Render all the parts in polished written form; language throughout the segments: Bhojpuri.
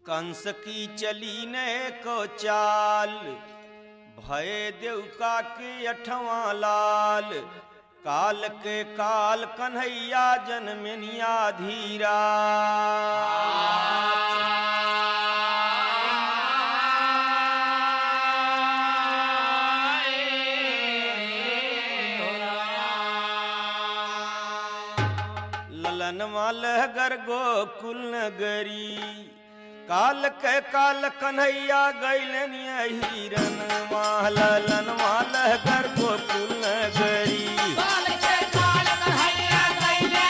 कंस की चली ने को चाल, भय देवका के 8वां लाल। काल के काल कन्हैया जनमिनिया धीरा। ललन मालह गर गोकुल नगरी, काल के काल कन्हैया गैलन हिरन। ललन मालह गर गोकुल नगरी, काल के काल कन्हैया गैले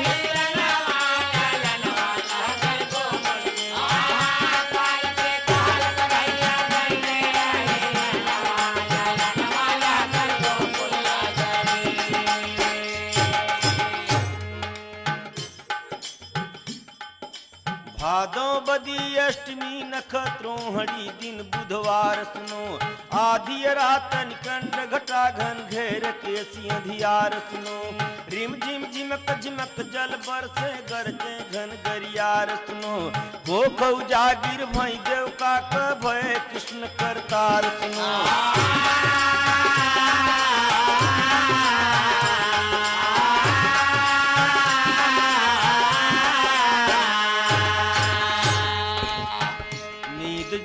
हिरन। ललन मालह गर गोकुल, काल के काल कन्हैया गैले हिरन। ललन मालह गर गोकुल नगरी। भादों बदी अष्टमी नक्षत्रोहणी दिन बुधवार सुनो। आधी रातन कंड घटा घन घेर के सिंधियार सुनो। रिम झिम झिमक झिमक जल बरसे गरजे घन गरियार सुनो। को जागिर भई देव का भय कृष्ण करतार सुनो।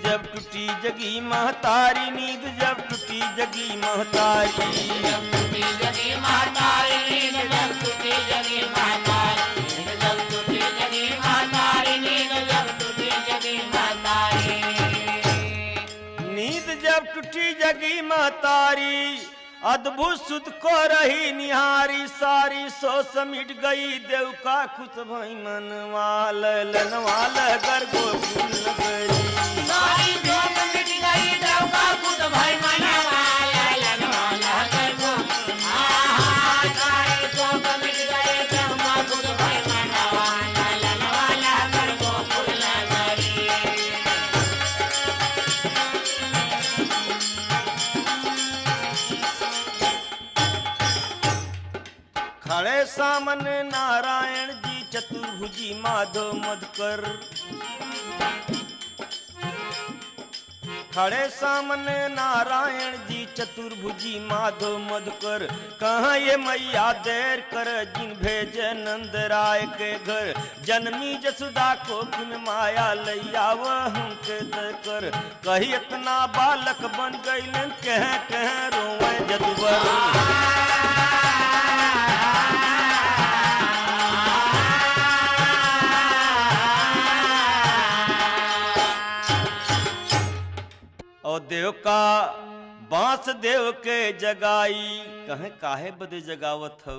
जब टूटी जगी महतारी, नींद जब टूटी जगी महतारी। जब टूटी जगी महतारी, नींद जब टूटी जगी महतारी। नींद जब टूटी जगी महतारी, नींद जब टूटी जगी महतारी। नींद जब टूटी जगी महतारी, अद्भुत सुध को रही निहारी। सारी सो समिट गई देव का खुश भई मनवा। ललनवाल गर गोकुल नगरी, सारी जोत मिट गई देव का खुद भाई मनवा। ललन मालह गर गोकुल, सारी जोत मिट गई देव का खुद भाई मनवा। ललन मालह गर गोकुल नगरी। खड़े सामने नारायण जी चतुर्भुजी माधव मधुकर। खड़े सामने नारायण जी चतुर्भुजी माधव मधुकर। कहाँ ये मैया देर कर जिन भेजे नंद राय के घर। जन्मी जसुदा को किन माया लैया वह के कर। कही इतना बालक बन गईलन कह रोवे जदुबर। और देव का बांस देव के जगाई। कहे काहे बदे जगावत हो।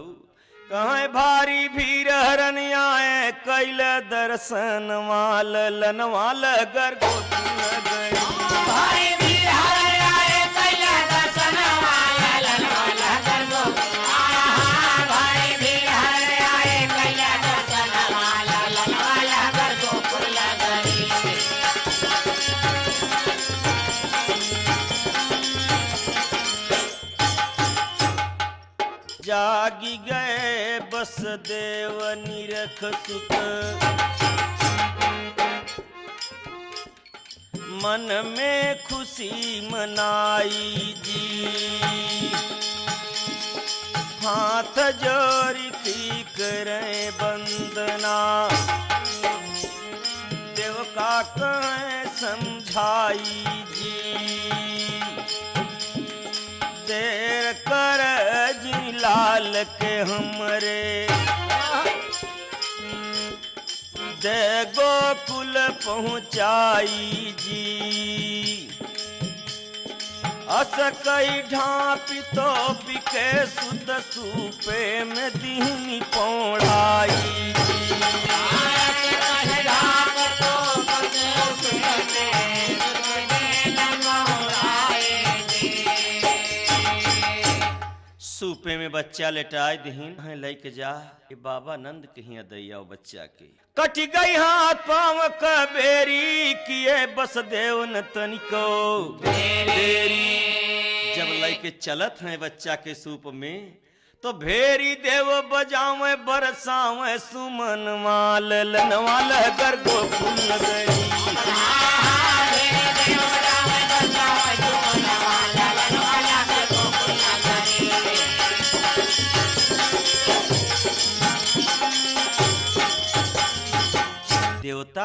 कहे भारी भीड़ हरन आए कैल दर्शन वाल। लनवाल गर गोकुल नगरी, भाई वीर हरण आए कैल दर्शन वाला। लनवाल गर गोकुल, भाई वीर हरण आए कैल दर्शन वाला। लनवाल गर गोकुल नगरी। जागी गए बस देव निरख सुत। मन में खुशी मनाई जी। हाथ जोड़ी की करें वंदना। देव का कहें समझाई जी। देर कर जी लाल के हमरे। दे गोकुल पहुँचाई जी। अस कई ढापी तो बिके सुत सूपे में दीनी पौड़ाई जी। सूपे में बच्चा लेटाए दहीन है लेके जा। ये बाबा नंद कहीं दैया बच्चा के। कट गई हाथ पाँव का बेरी किए बस देव न तनिको देरी। जब लेके चलत है बच्चा के सूप में तो भेरी देव बजावे बरसावे सुमन माल लनवाल गर गोकुल नगरी।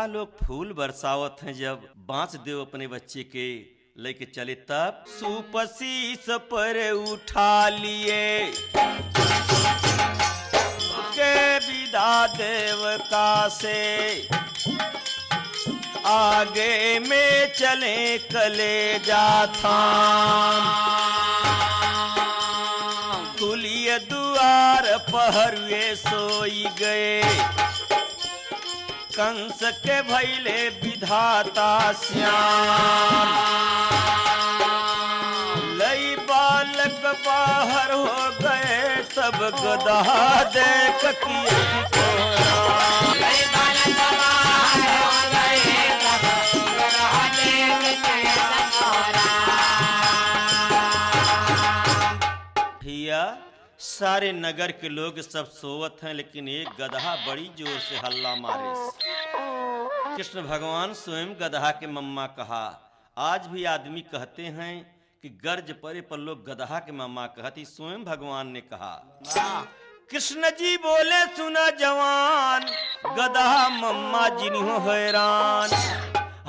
लोग फूल बरसावत हैं। जब बांसदेव अपने बच्चे के लेके चले तब सुपसीस पर उठा लिए के विदा देवता से आगे में चले कलेजा थाम खुलिए दुआर पहरुए सोई गए कंस के भैले विधाता श्याम लई बालक बाहर हो गए तब गदा देख किए लई बालक बाहर हो गए तब गदा देख किए भैया सारे नगर के लोग सब सोवत हैं, लेकिन एक गदहा बड़ी जोर से हल्ला मारे। कृष्ण भगवान स्वयं गदहा के मम्मा कहा। आज भी आदमी कहते हैं कि गर्ज परे पर लोग गदहा के मम्मा कहती। स्वयं भगवान ने कहा। कृष्ण जी बोले सुना जवान गदहा मम्मा जिन्हों हैरान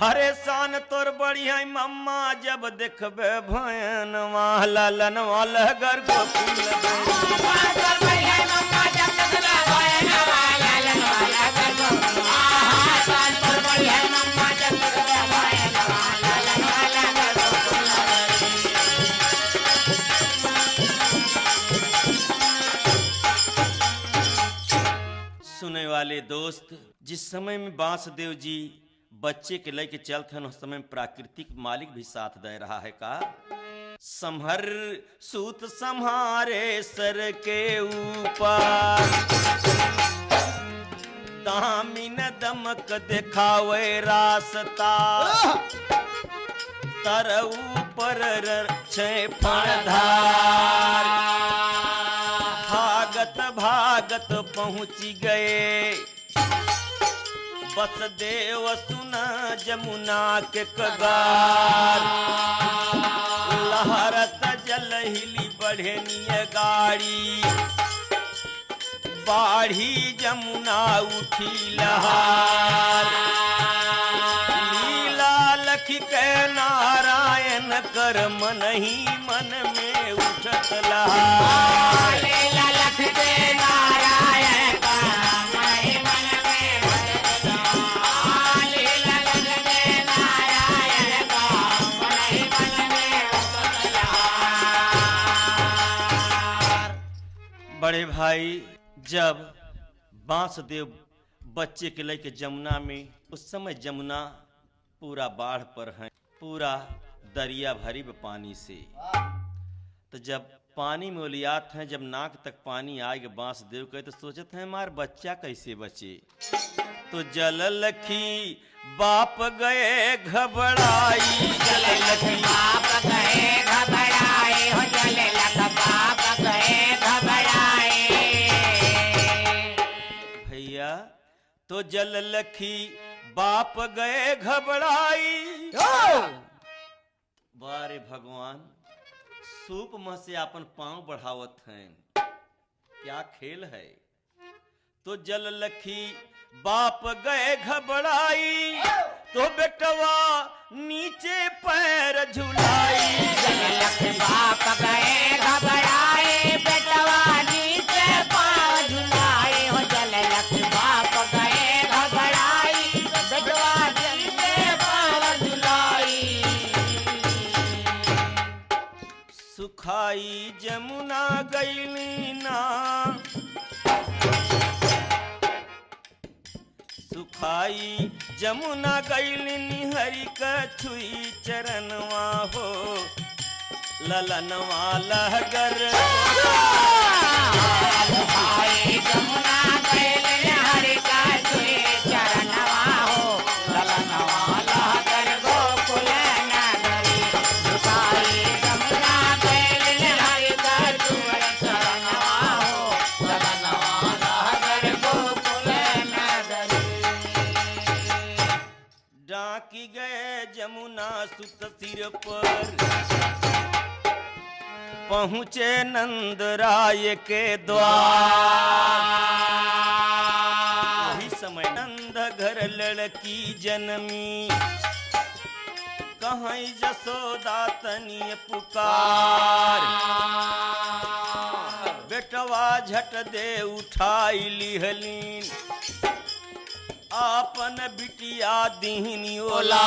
हरे शान तोर बढ़िया मम्मा जब देखबे भयन ललन लहगर सुने वाले दोस्त, जिस समय में बांसदेव जी बच्चे के लेके चलते हैं उस समय प्राकृतिक मालिक भी साथ दे रहा है। का संहर सूत संहारे सर के ऊपर दामिन दमक दिखावे रास्ता तर ऊपर छे फणधार भागत भागत पहुंची गए बसदेव सुना जमुना के कगार लहरत जल हिली बढ़ेनिय गाड़ी बाढ़ी जमुना उठी लहार लीला लख के नारायण कर मन ही मन में उठत लहार लीला लख के नारायण कर बड़े भाई जब बांसदेव बच्चे के लेके जमुना में, उस समय जमुना पूरा बाढ़ पर है, पूरा दरिया भरी पानी से। तो जब पानी में ओलियात हैं, जब नाक तक पानी आएगा बांसदेव के तो सोचते हैं हमार बच्चा कैसे बचे। तो जल लखी बाप गए घबराई जल लखी बाप गए घबराए हो जल लख बाप गए घबराए भैया। तो जल लखी बाप गए घबराई बारे भगवान सूप में से अपन पांव बढ़ावत हैं, क्या खेल है। तो जल लखी बाप गए घबराई तो बेटवा नीचे पैर झुलाई जल लख बाप गए घबराए बेटवा नीचे पाँव झुलाए हो जल लख बाप गए घबराई बेटवा नीचे पाँव झुलाई सुखाई जमुना गईली ना सुखाई जमुना गईली निहरी कछुई चरणवा हो ललनवा लहगर सुखाई जमुना गईली निहरी कछुई चरणवा हो ललनवा लहगर गोकुल नगरी सुखाई जमुना गईली निहरी कछुई चरणवा हो ललनवा लहगर गोकुल नगरी डाकी गए जमुना सुत सिर पर पहुँचे नंद राय के द्वार। वही समय नंद घर ले लड़की जनमी। कहीं जसोदा तनी पुकार, बेटवा झट दे उठाई लिहलीन, आपन बिटिया दीहनी ओला।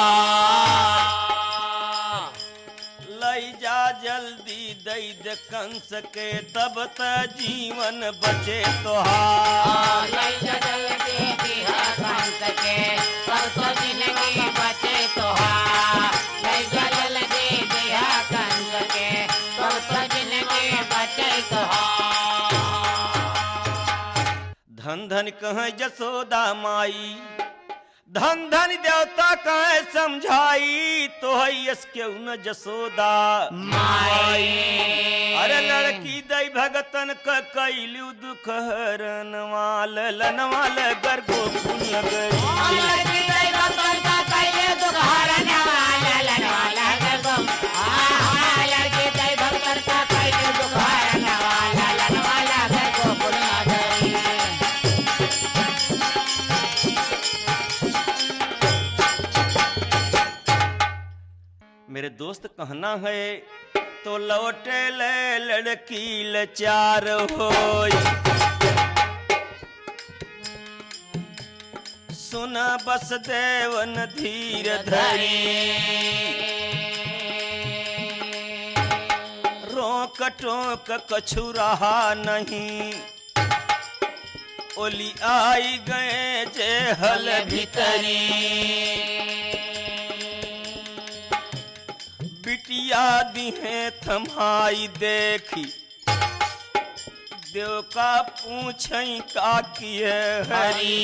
लई जा जल्दी दई दे कंस के, तब त जीवन बचे तोहार। लई जा जल्दी दिहा कंस के, तब तो जिंदगी बचे तोहार। लई जा जल्दी दिहा कंस के, तब तो जिंदगी बचे तोहार। धन धन कह जसोदा माई, धन धन देवता कहे समझाई, तो है इसके उन जसोदा माई। अरे लड़की दई भगतन क कैलू दुख हरन वाल, लनवाल गर्गो कुल गई। लड़की दई भगतन का कैले दुख हरन वाल, लनवाल गर्गो। लड़की दई भगतन का कैले दुख हरन वाल, लनवाल गर्गो कुल गई। मेरे दोस्त कहना है तो लौटे ले लड़की लाचार होई। सुना बस देवन धीर धरी, रोक टोक कछु रहा नहीं, ओली आई गए जे हल भीतरी। बिटिया दिहे थमाई देखी, देव का पूछई का किए हरी।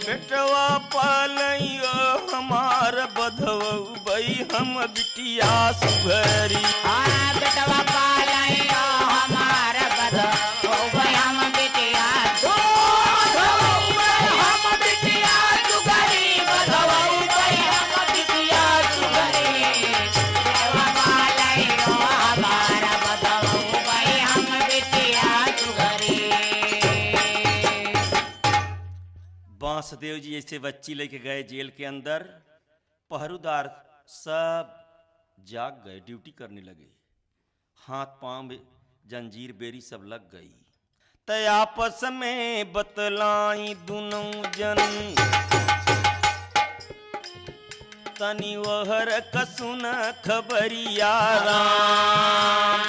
बेटवा पालियो हमार बधऊ बई, हम बिटिया सुभरी। बेटवा पालियो हमार बधऊ बई, हम बिटिया बांसदेव जी ऐसे बच्ची लेके गए जेल के अंदर। पहरुदार सब जाग गए, ड्यूटी करने लगे। हाथ पांव में जंजीर बेरी सब लग गई। तय आपस में बतलाई दोनों जन, तनी वहर कसुन खबरिया राम।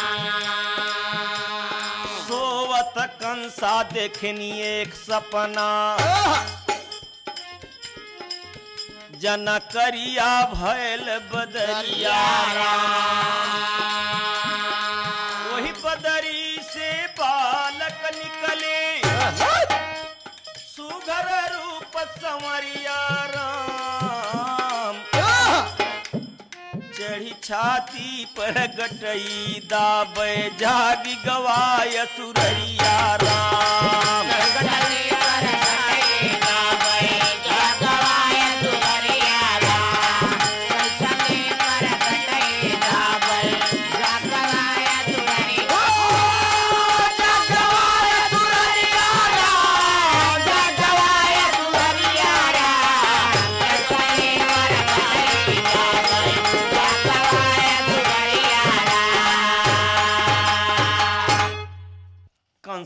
सोवत कंसा देखनी एक सपना, जना करिया भैल बदरिया। वही बदरी से बालक निकले, सुघर रूप संवरिया राम। चढ़ी छाती पर गटई दाबे, जागी गवाय सुररिया राम।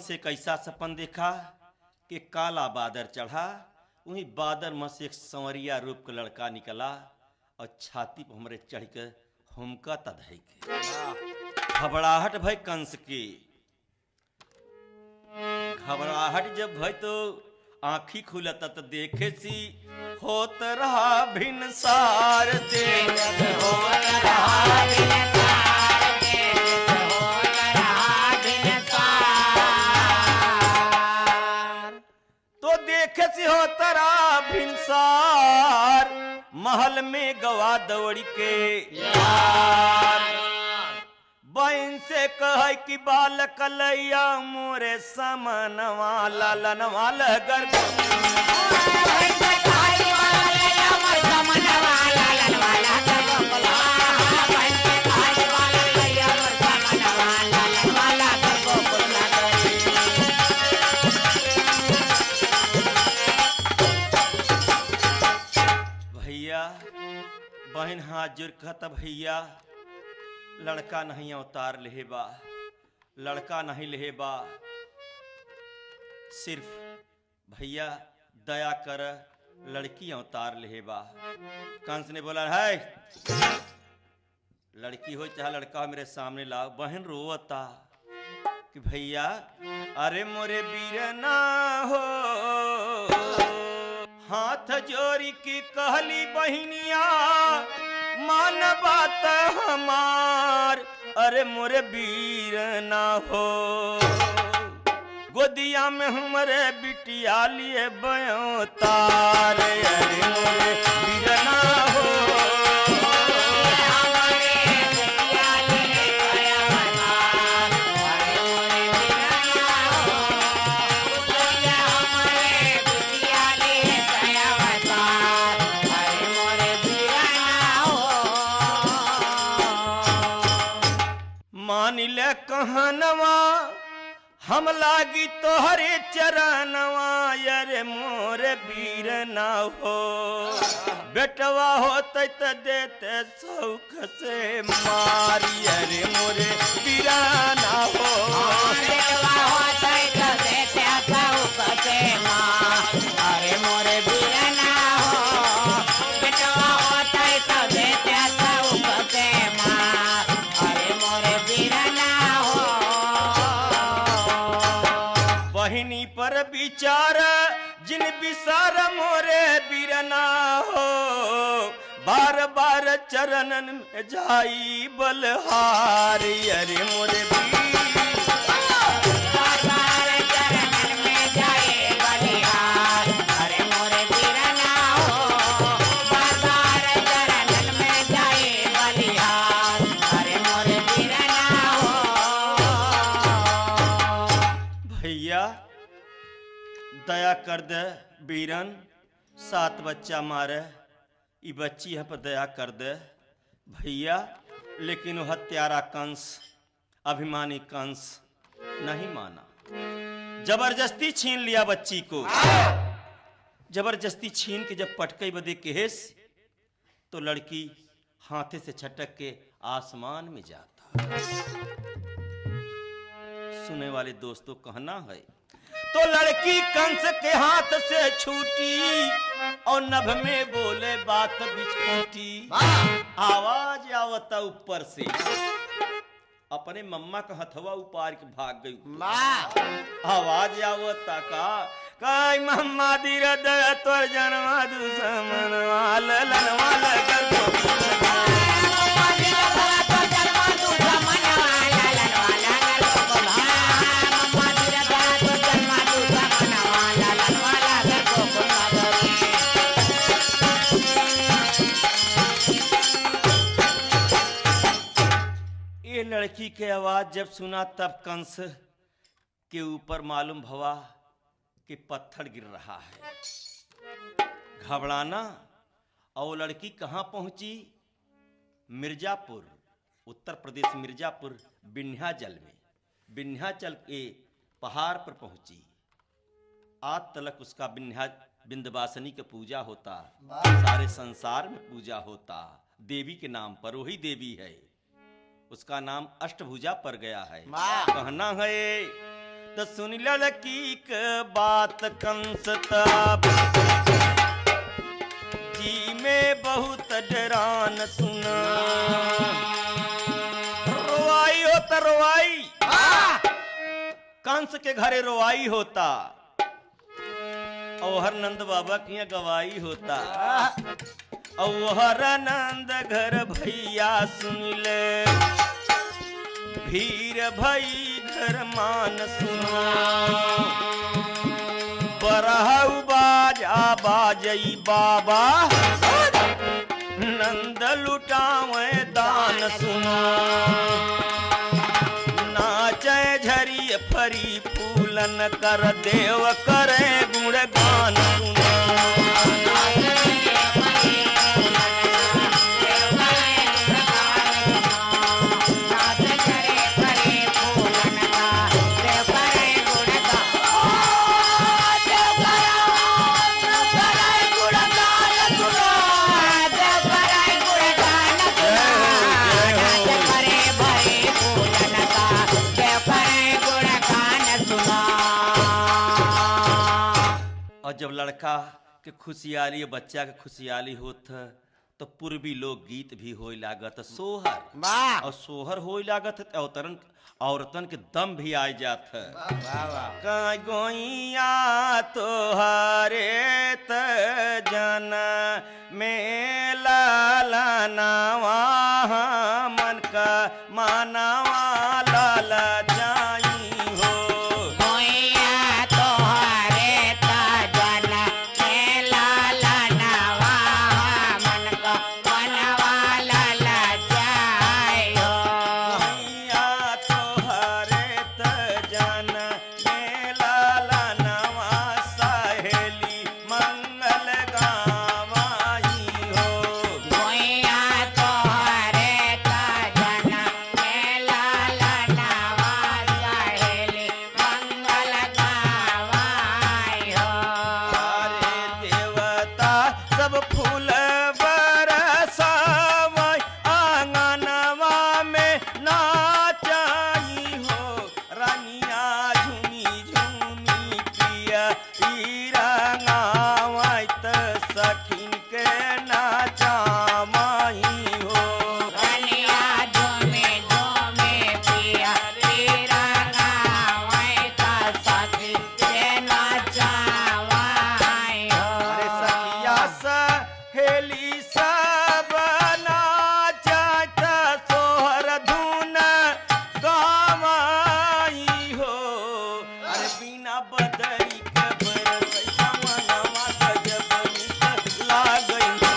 से कैसा सपन देखा कि काला बादर चढ़ा, वही बादर में से एक संवरिया रूप का लड़का निकला और छाती पर हमरे चढ़ कर हुमका तधई के। घबराहट भय कंस की, घबराहट जब भय तो आँखी खुलता तो देखे सी होत रहा भिनसार, देखत होत रहा भिनसार, देखत होत रहा भिनसार। तो देखे सी होत रहा भिनसार, महल में गवा दौड़ी के यार। बहन से कह कि बालक लैया मोरे समनवा ललनवा लगर, बहन हाथ जोड़ कहता भैया लड़का नहीं अवतार लेबा, लड़का नहीं लेबा, सिर्फ भैया दया कर लड़की अवतार लेबा। कंस ने बोला है लड़की हो चाहे लड़का हो मेरे सामने लाओ। बहन रोवता कि भैया अरे मोरे बीरना हो, हाथ जोड़ी की कहली बहनिया मान बात हमार, अरे मोरे बीरना हो, गोदिया में हमारे बिटिया लिए बयो तार, अरे मोरे बीरना हो। मान ले कहनवा हम लागी तोहरे चरणवा, अरे मोरे बीर ना हो, बेटवा होते त देते सौख से मारी, अरे मोरे बीरा ना हो, बेटवा होते त देते सौख से मारी, अरे मोरे बीरा ना हो, बेटवा होते त देते सौख से मारी, अरे मोरे बीरा ना हो। बहिनी पर विचार जिन विसार मोरे बीरना हो, बार बार चरणन में जाई बलहारी, अरे मोरे दया कर दे बीरन, 7 बच्चा मारे, ई बच्ची है पर दया कर दे भैया। लेकिन वह हत्यारा कंस, अभिमानी कंस नहीं माना, जबरदस्ती छीन लिया बच्ची को। जबरदस्ती छीन के जब पटकई बदे केस तो लड़की हाथे से छटक के आसमान में जाता। सुने वाले दोस्तों कहना है तो लड़की कंस के हाथ से छूटी और नभ में बोले बात बिस्कुटी। आवाज आवता ऊपर से, अपने मम्मा का हथवा उपार के भाग गई। आवाज आवता का मम्मा धीरे दया तोर जनवा दुश्मन वाल लनवा लगल लड़की के आवाज जब सुना तब कंस के ऊपर मालूम भवा कि पत्थर गिर रहा है। घबराना। और लड़की कहां पहुंची? मिर्जापुर, उत्तर प्रदेश मिर्जापुर विंध्याचल में, विंध्याचल के पहाड़ पर पहुंची। आज तलक उसका विंध्यवासिनी की पूजा होता, सारे संसार में पूजा होता देवी के नाम पर। वही देवी है, उसका नाम अष्टभुजा पर गया है। कहना है तो सुन लड़की के बात कंस तब जी में बहुत डरान सुना। रोवाई होता रोवाई, कंस के घरे रोवाई होता और हर नंद बाबा की यहाँ गवाई होता। और नंद घर भैया सुन ले, भीर भई घर मान सुना। बरहु बाजा बाजई बाबा, नंद लुटावे दान सुना। नाचे झरी फरी फूलन कर देव करे गुणगान सुना। और जब लड़का के खुशहाली बच्चा के खुशहाली होत तो पूर्वी लोग गीत भी होई लागत सोहर वाह और सोहर होई लागत अवतरण औरतन के दम भी आ जात है वाह वाह का गोइया तोहरे त जन में लालनावा मन का मानवा लाल जाई हो गोइया तोहरे ता जन में लालनावा मन को मनवा लाल जाय हो गोइया तोहरे त जन में लालनावा सहेली मंगल गावाई हो गोइया तोहरे ता जन में लालनावा सहेली मंगल गावाय हो अरे देवता सब फूल बरसावै आंगनवा में नाचाई हो रानिया झूमी झूमी पिया रंगावै त सखिन के नाचामाई हो रनिया झूमे झूमे पिया तेरा गावै ता सखी के नाचावाय हो अरे सखिया सहेली सब नाचत सोहर धुन गावाई हो अरे बिना बदरी के बरसै समनवा गजब नीक लागै हो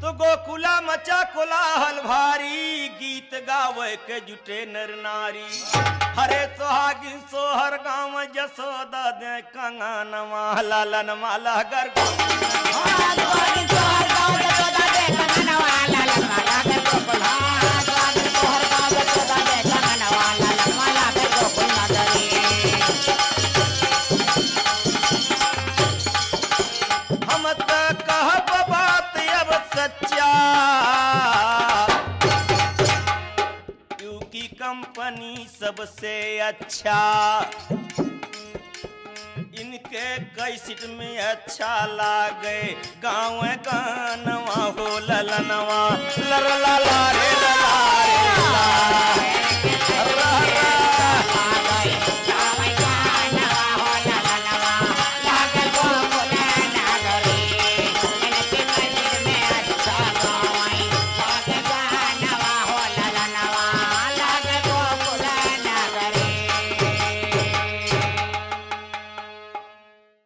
तो गोकुला मचा कोलाहल भारी गीत गावे के जुटे नर नारी हरे सोहागिन सोहर गाँव जसोदा दे कंगनवा लालन माला गर हम त कहब बात अब सच्चा क्योंकि कंपनी सबसे अच्छा इनके कैसेट में अच्छा लागे गाँव गानवा हो ललनवा लर ला ला रे